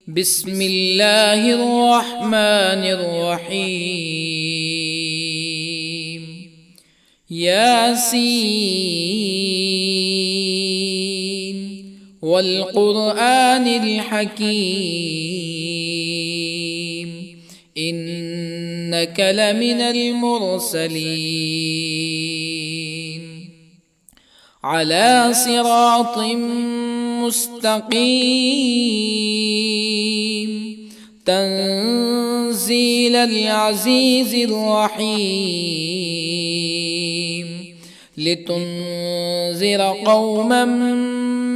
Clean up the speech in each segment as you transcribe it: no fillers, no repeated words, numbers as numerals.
بسم الله الرحمن الرحيم. ياسين والقرآن الحكيم إنك لمن المرسلين على صراط مستقيم تنزيل العزيز الرحيم لتنذر قوما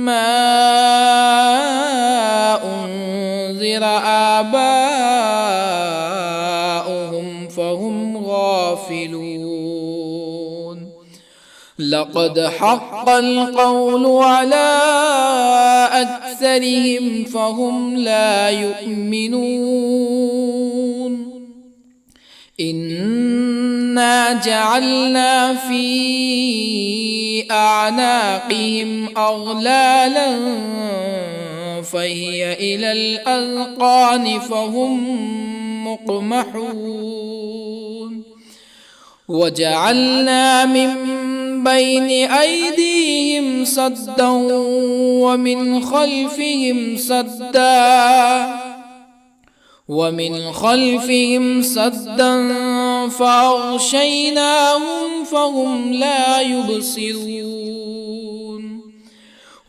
ما أنذر آباؤهم فهم غافلون. لقد حق القول على أكثرهم فهم لا يؤمنون. إنا جعلنا في أعناقهم أغلالا فهي إلى الأذقان فهم مقمحون. وجعلنا من بين أيديهم سدا ومن خلفهم سدا فأغشيناهم فهم لا يبصرون.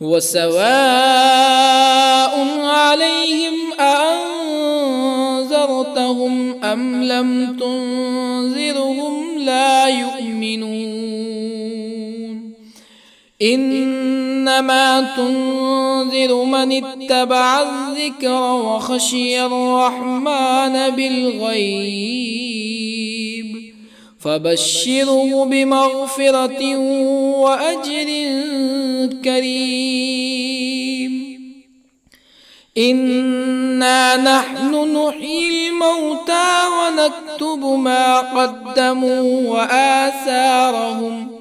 وسواء عليهم أأنذرتهم أم لم تنذرهم لا يؤمنون. إنما تنذر من اتبع الذكر وخشي الرحمن بالغيب فبشره بمغفرة وأجر كريم. إنا نحن نحيي الموتى ونكتب ما قدموا وآثارهم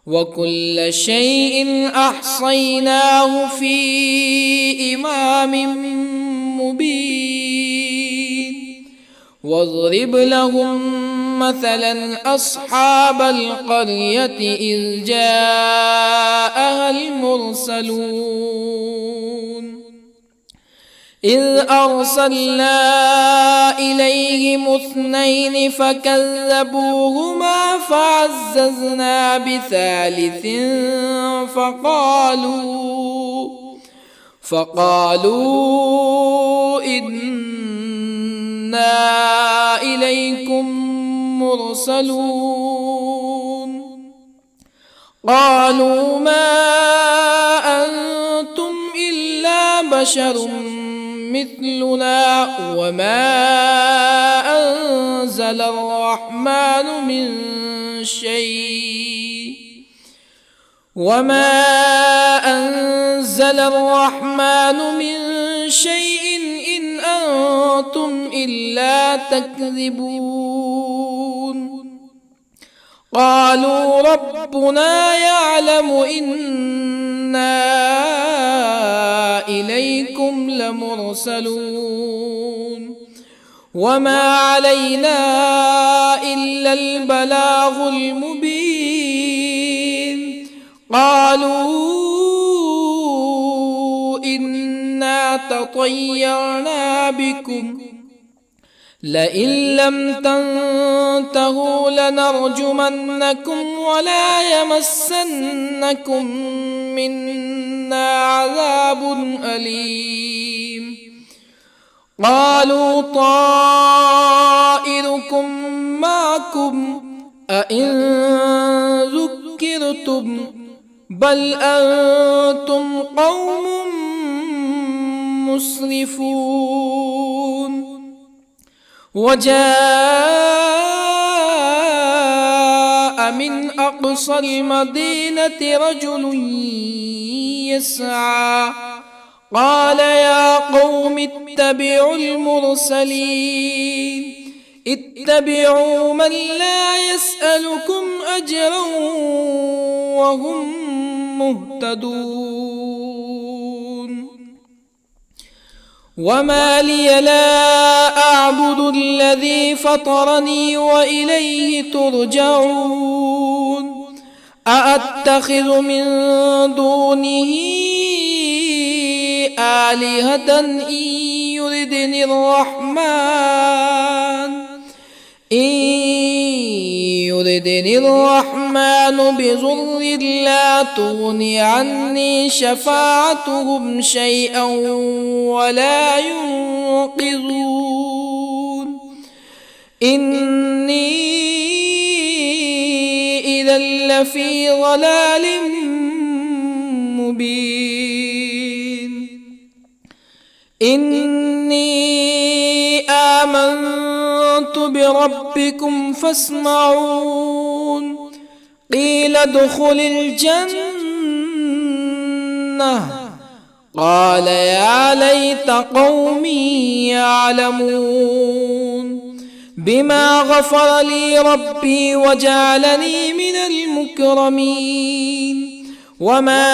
وكل شيء أحصيناه في إمام مبين. واضرب لهم مثلا أصحاب القرية إذ جاءها المرسلون إذ أرسلنا إليهم اثنين فكذبوهما فعززنا بثالث فقالوا إنا إليكم مرسلون. قالوا ما أنتم إلا بشر مثلنا وما أنزل الرحمن من شيء إن أنتم إلا تكذبون. قالوا ربنا يعلم إنا إليكم لمرسلون وما علينا إلا البلاغ المبين. قالوا إنا تطيرنا بكم لئن لم تنتهوا لنرجمنكم ولا يمسنكم منا عذاب أليم. قالوا طائركم معكم أئن ذكرتم بل أنتم قوم مسرفون. وجاء من أقصى المدينة رجل يسعى قال يا قوم اتبعوا المرسلين اتبعوا من لا يسألكم أجرا وهم مهتدون. وما لي لا أعبد الذي فطرني وإليه ترجعون أأتخذ من دونه آلهة يردني الرحمن بضر لا تغن عني شفاعتهم شيئا ولا ينقذون إني إذا لفي ضلال مبين إني آمنت بربكم فاسمعون قيل ادخل الجنة قال يا ليت قومي يعلمون بما غفر لي ربي وجعلني من المكرمين وما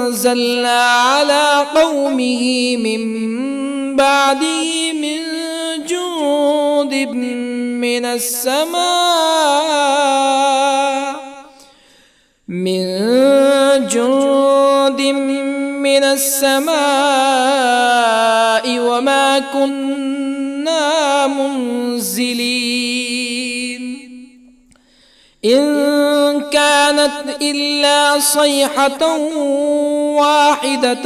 أنزلنا على قومه من بعده من جند من السماء وما كنا منزلين إن كانت إلا صيحة واحدة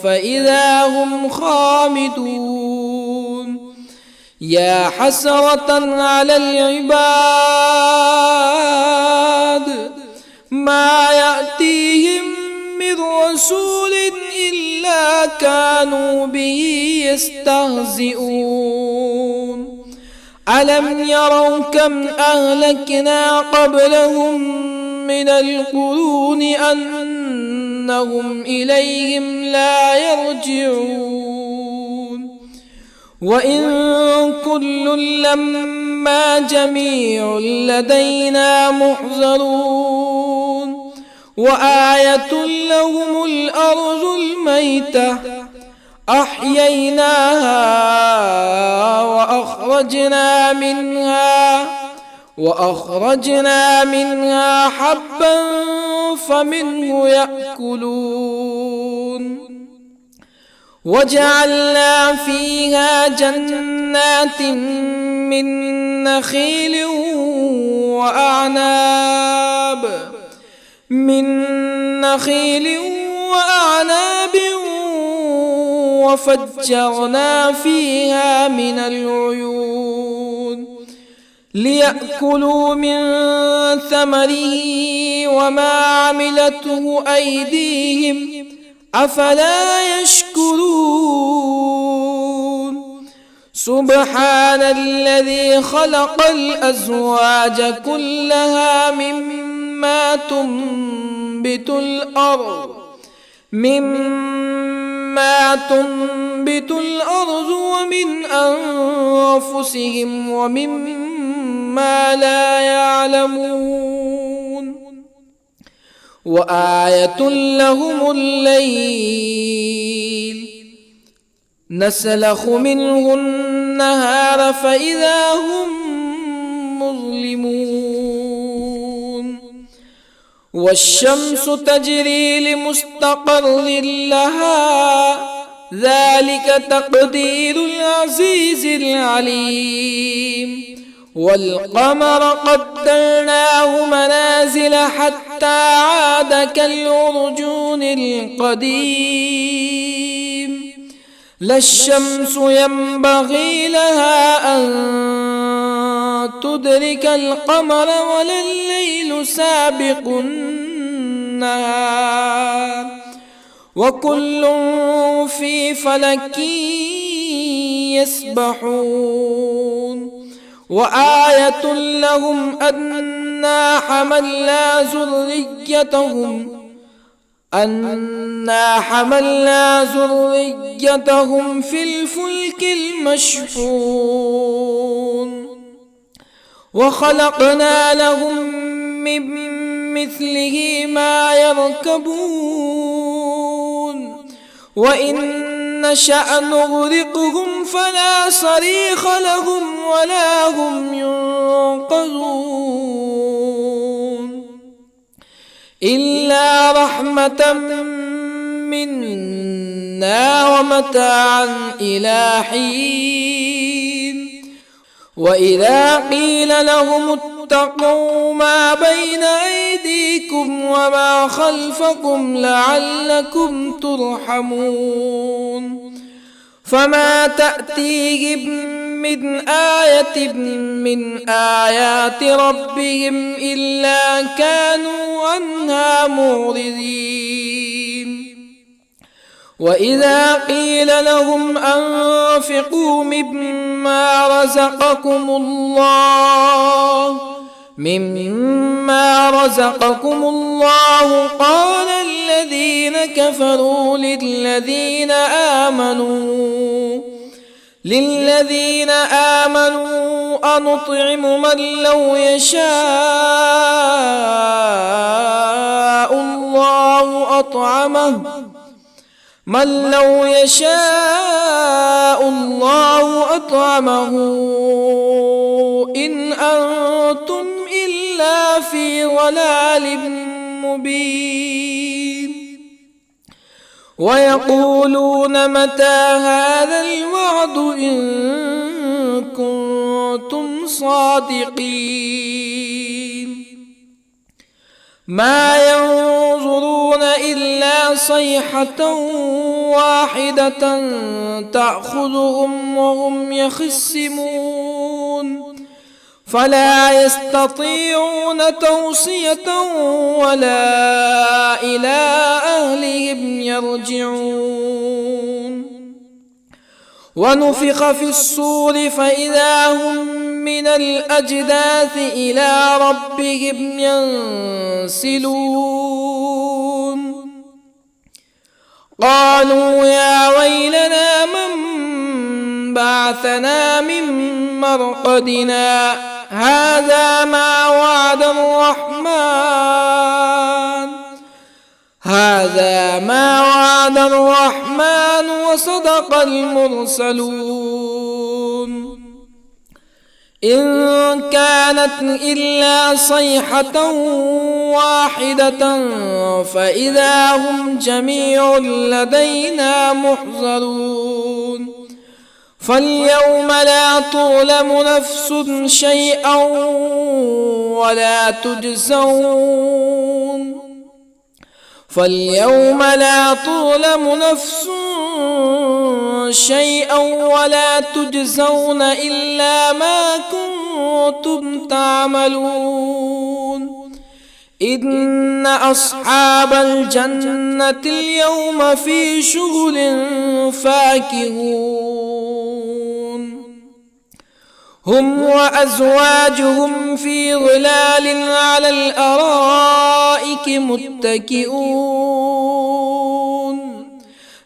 فإذا هم خامدون يا حسرة على العباد ما يأتيهم من رسول إلا كانوا به يستهزئون ألم يروا كم أهلكنا قبلهم من القرون أنهم إليهم لا يرجعون وإن كل لما جميع لدينا محضرون وآية لهم الأرض الميتة أحييناها وأخرجنا منها حبا فمنه يأكلون وجعلنا فيها جنات من نخيل وأعناب وفجرنا فيها من العيون ليأكلوا من ثمره وما عملته أيديهم أفلا يشكرون سبحان الذي خلق الأزواج كلها مما تنبت الأرض ومن أنفسهم ومما لا يعلمون وآية لهم الليل نسلخ منه النهار فإذا هم مظلمون والشمس تجري لمستقر لها ذلك تقدير العزيز العليم والقمر قدرناه منازل حتى عاد كالعرجون القديم لا الشمس ينبغي لها أن تدرك القمر ولا الليل سابق النهار وكل في فلك يسبحون وآية لهم أنا حملنا ذريتهم في الفلك المشحون وخلقنا لهم من مثله ما يركبون وإن نشأ نغرقهم فلا صريخ لهم ولا هم ينقذون إلا رحمة منا ومتاعا إلى حين وإذا قيل لهم اتقوا ما بين أيديكم وما خلفكم لعلكم ترحمون فما تأتيهم من آية من آيات ربهم إلا كانوا عنها معرضين وإذا قيل لهم أنفقوا مما رزقكم الله قال الذين كفروا للذين آمنوا أنطعم من لو يشاء الله أطعمه إن أنتم إلا في ضلال مبين ويقولون متى هذا الوعد إن كنتم صادقين ما ينظرون إلا صيحة واحدة تأخذهم وهم يخصمون فلا يستطيعون توصية ولا إلى أهلهم يرجعون ونفخ في الصور فإذا هم من الأجداث إلى ربهم ينسلون قالوا يا ويلنا من بعثنا من مرقدنا هذا ما وعد الرحمن وصدق المرسلون إن كانت إلا صيحة واحدة فإذا هم جميع لدينا محضرون فاليوم لا تظلم نفس شيئا ولا تجزون إلا ما كنتم تعملون إن أصحاب الجنة اليوم في شغل فاكهون هم وأزواجهم في ظلال على الأرائك متكئون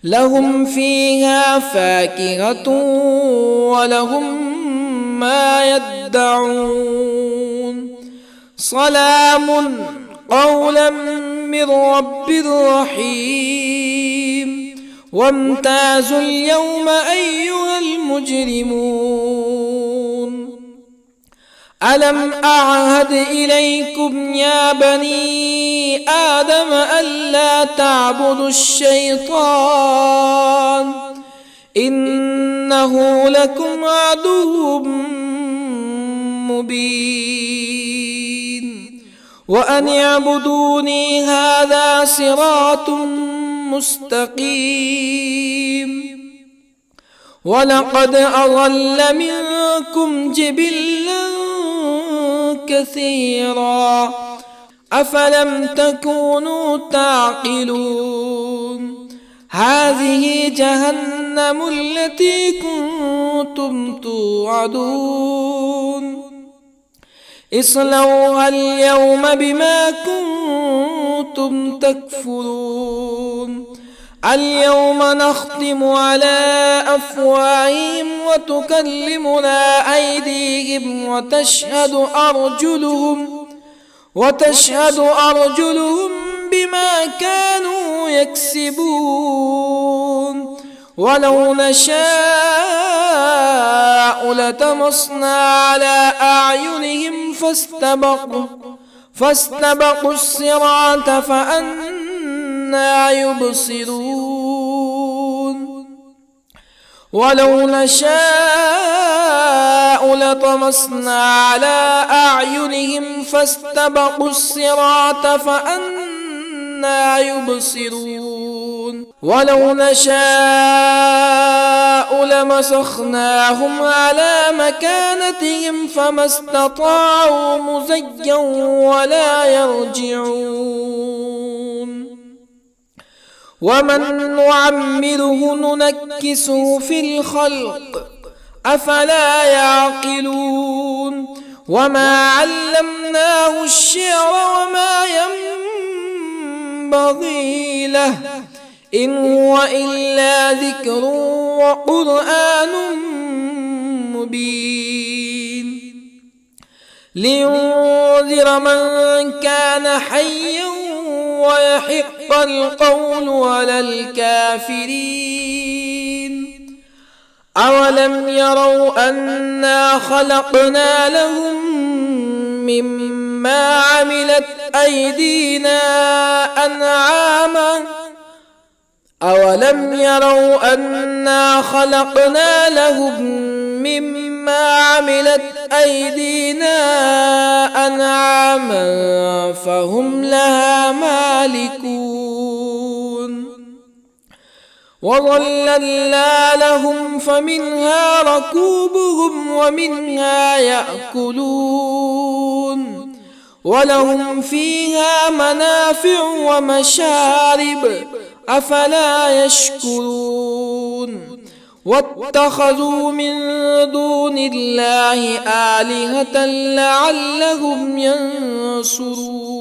لهم فيها فاكهة ولهم ما يدعون سلام قولا من رب رحيم وامتازوا اليوم أيها المجرمون ألم أعهد إليكم يا بني آدم ألا تعبدوا الشيطان إنه لكم عدو مبين وأن اعبدوني هذا صراط مستقيم ولقد أضل منكم جبلا كثيرا أفلم تكونوا تعقلون هذه جهنم التي كنتم توعدون اصلوها اليوم بما كنتم تكفرون اليوم نختم على أفواههم وتكلمنا أيديهم وتشهد أرجلهم بما كانوا يكسبون ولو نشاء لطمسنا على أعينهم فاستبقوا الصراط فأنى يبصرون ولو نشاء لطمسنا على أعينهم فاستبقوا الصراط فأنى يبصرون ولو نشاء لمسخناهم على مكانتهم فما استطاعوا مزيا ولا يرجعون ومن نعمره ننكسه في الخلق أفلا يعقلون وما علمناه الشعر وما ينبغي له إن هو إلا ذكر وقرآن مبين لينذر من كان حيا ويحق القول على الكافرين أولم يروا أنا خلقنا لهم مما عملت أيدينا أنعاما أولم يروا أنا خلقنا لهم مما عملت أيدينا أنعاما فهم لها مالكون وظللنا لهم فمنها ركوبهم ومنها يأكلون ولهم فيها منافع ومشارب أفلا يشكرون واتخذوا من دون الله آلهة لعلهم ينصرون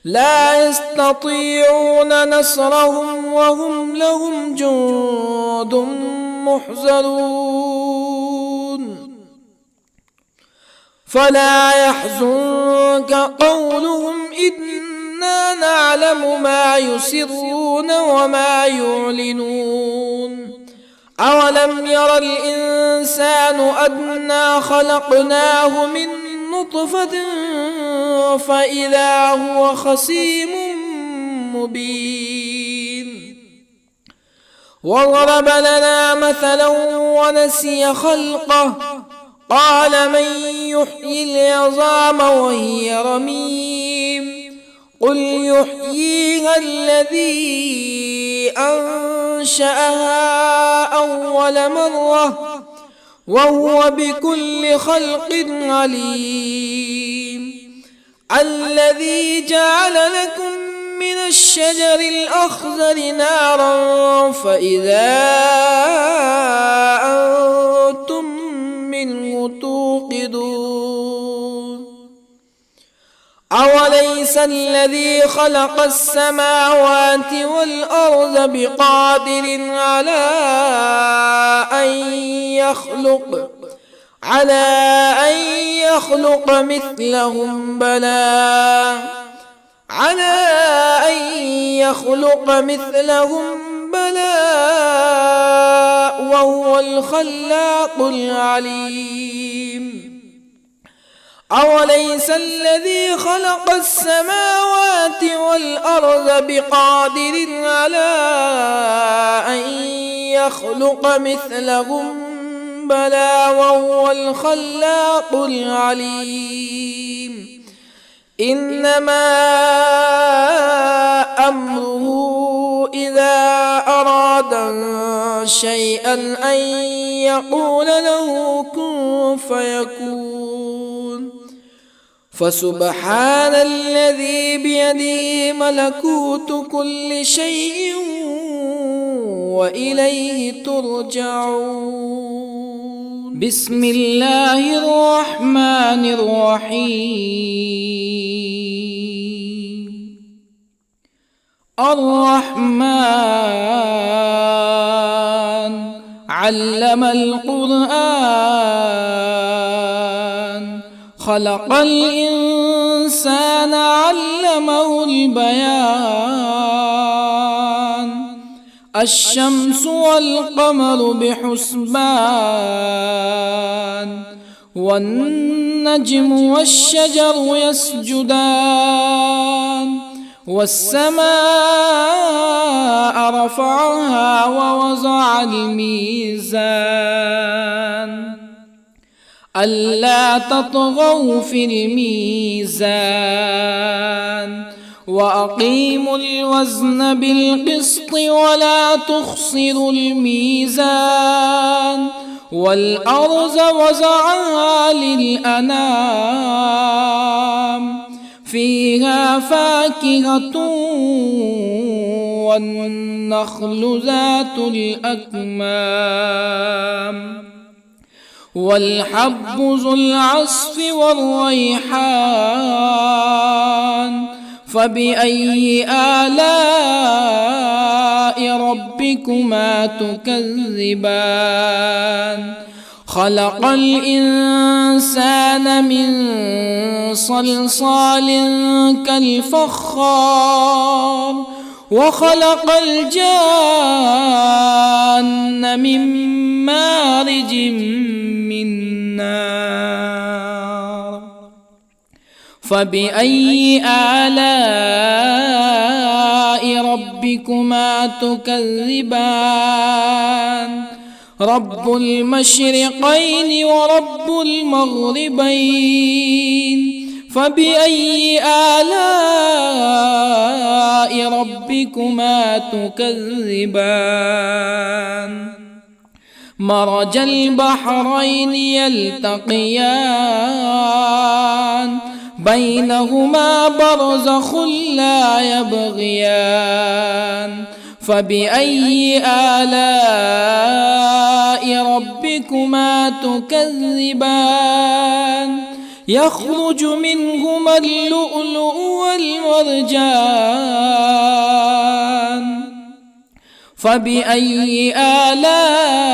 لا يستطيعون نصرهم وهم لهم جند محضرون فلا يحزنك قولهم إنا نعلم ما يسرون وما يعلنون أولم ير الإنسان أنا خلقناه من نطفة فإذا هو خصيم مبين وضرب لنا مثلا ونسي خلقه قال من يحيي العظام وهي رميم قل يحييها الذي أنشأها أول مرة وهو بكل خلق عليم الذي جعل لكم من الشجر الأخضر نارا فإذا أنتم منه توقدون أوليس الذي خلق السماوات والأرض بقادر على أن يخلق مثلهم بلى وهو الخلاق العليم أوليس الذي خلق السماوات والأرض بقادر على أن يخلق مثلهم بلى وهو الخلاق العليم إنما أمره إذا أراد شيئا أن يقول له كن فيكون فسبحان الذي بيده ملكوت كل شيء وإليه ترجعون بسم الله الرحمن الرحيم الرحمن علم القرآن خلق الإنسان الإنسان علمه البيان الشمس والقمر بحسبان والنجم والشجر يسجدان والسماء رفعها ووضع الميزان ألا تطغوا في الميزان وأقيموا الوزن بالقسط ولا تخسروا الميزان والأرض وضعها للأنام فيها فاكهة والنخل ذات الأكمام والحب ذو العصف والريحان فبأي آلاء ربكما تكذبان خلق الإنسان من صلصال كالفخار وخلق الجان من مارج من نار فبأي آلاء ربكما تكذبان رب المشرقين ورب المغربين فبأي آلاء ربكما تكذبان مرج البحرين يلتقيان بينهما برزخ لا يبغيان فبأي آلاء ربكما تكذبان يخرج منهما اللؤلؤ والمرجان فبأي آلاء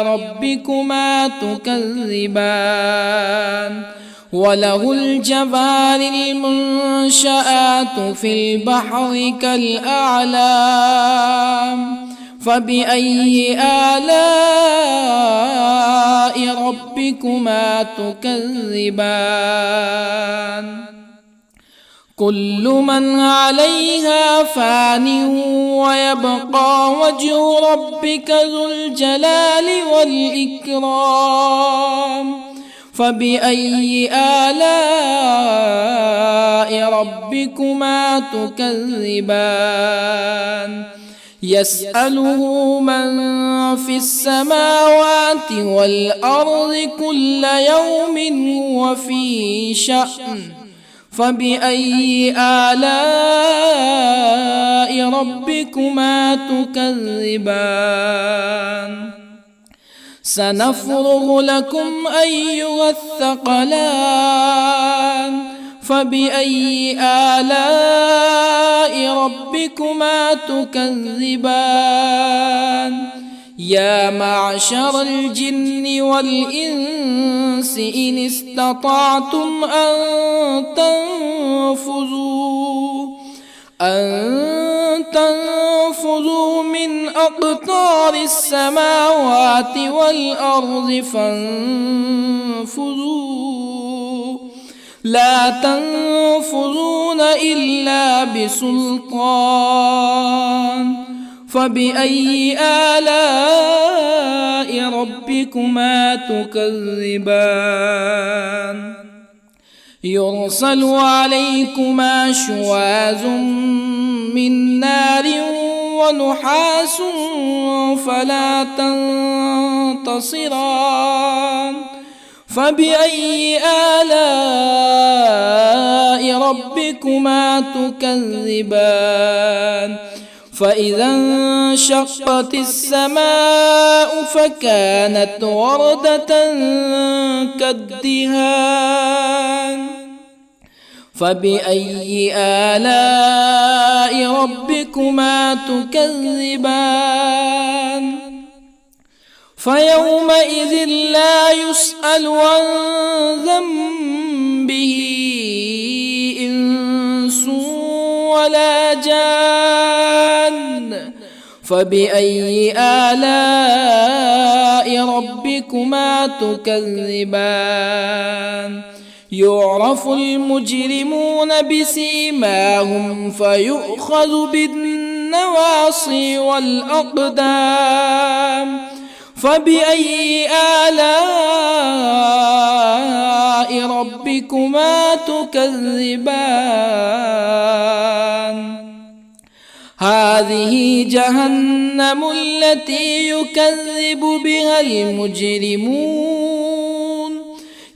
ربكما تكذبان وله الجوار المنشآت في البحر كالأعلام فبأي آلاء ربكما تكذبان كل من عليها فان ويبقى وجه ربك ذو الجلال والإكرام فبأي آلاء ربكما تكذبان يسأله من في السماوات والأرض كل يوم هو في شأن فبأي آلاء ربكما تكذبان سنفرغ لكم أيها الثقلان فبأي آلاء ربكما تكذبان يا معشر الجن والإنس إن استطعتم أن تنفذوا من أقطار السماوات والأرض فانفذوا لا تنفذون إلا بسلطان فبأي آلاء ربكما تكذبان يرسل عليكما شواظ من نار ونحاس فلا تنتصران فبأي آلاء ربكما تكذبان فإذا انشقت السماء فكانت وردة كالدهان فبأي آلاء ربكما تكذبان فيومئذ لا يسأل عن ذنبه ولا جان فبأي آلاء ربكما تكذبان يعرف المجرمون بسيماهم فيؤخذ بالنواصي والأقدام فبأي آلاء ربكما تكذبان هذه جهنم التي يكذب بها المجرمون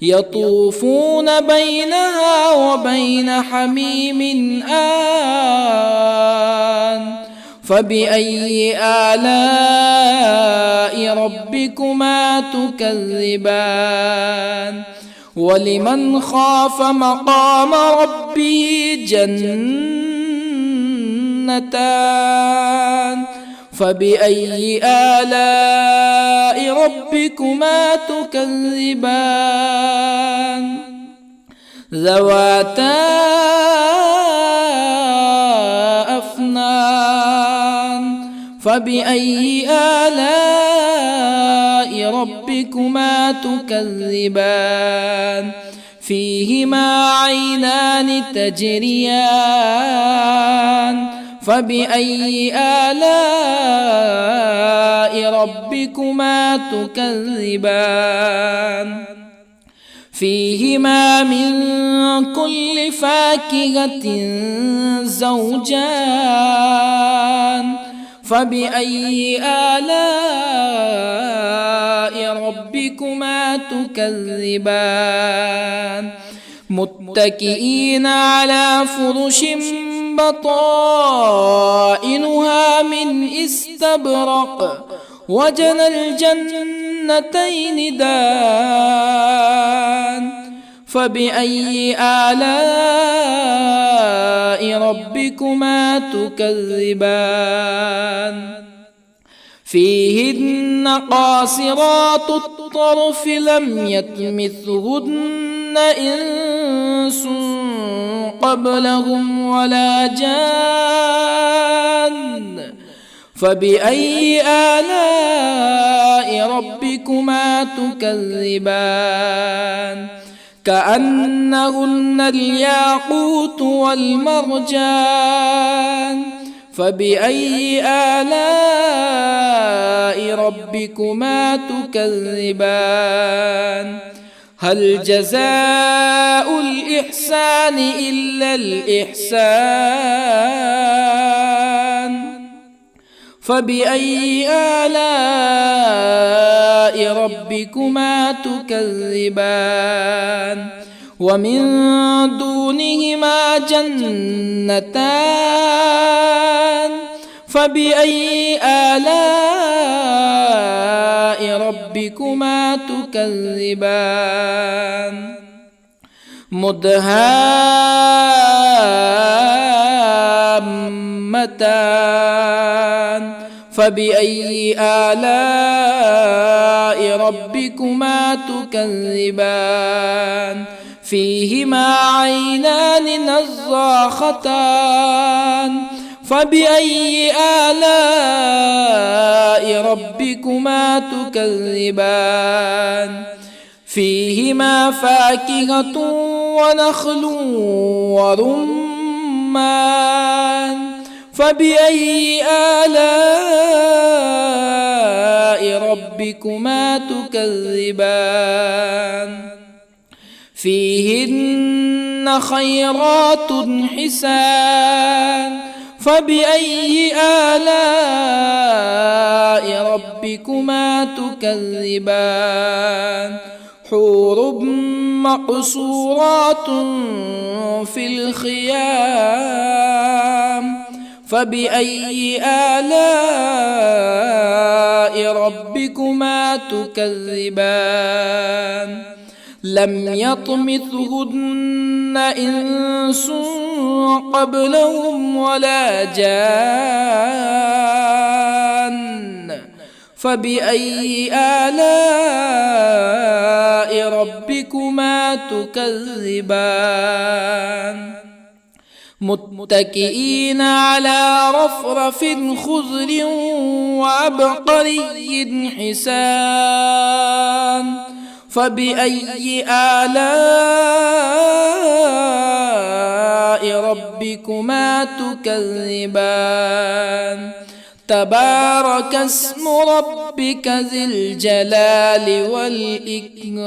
يطوفون بينها وبين حميم آن فبأي آلاء ربكما تكذبان ولمن خاف مقام ربه جنتان فبأي آلاء ربكما تكذبان ذواتا أفنان فبأي آلاء ربكما تكذبان فيهما عينان تجريان فبأي آلاء ربكما تكذبان فيهما من كل فاكهة زوجان فبأي آلاء ربكما تكذبان متكئين على فرش بطائنها من استبرق وجنى الجنتين دان فبأي آلاء ربكما تكذبان فيهن قاصرات الطرف لم يطمثهن إنس قبلهم ولا جان فبأي آلاء ربكما تكذبان كأنهن الياقوت والمرجان فبأي آلاء ربكما تكذبان هل جزاء الإحسان إلا الإحسان فبأي آلاء ربكما تكذبان ومن دونهما جنتان فبأي آلاء ربكما تكذبان مدهامتان فبأي آلاء ربكما تكذبان فيهما عينان نضاختان فبأي آلاء ربكما تكذبان فيهما فاكهة ونخل ورمان فبأي آلاء ربكما تكذبان فيهن خيرات حسان فبأي آلاء ربكما تكذبان حور مقصورات في الخيام فبأي آلاء ربكما تكذبان لم يطمثهن إنس قبلهم ولا جان فبأي آلاء ربكما تكذبان متكئين على رفرف خضر وعبقري حسان فبأي آلاء ربكما تكذبان تبارك اسم ربك ذي الجلال والإكرام.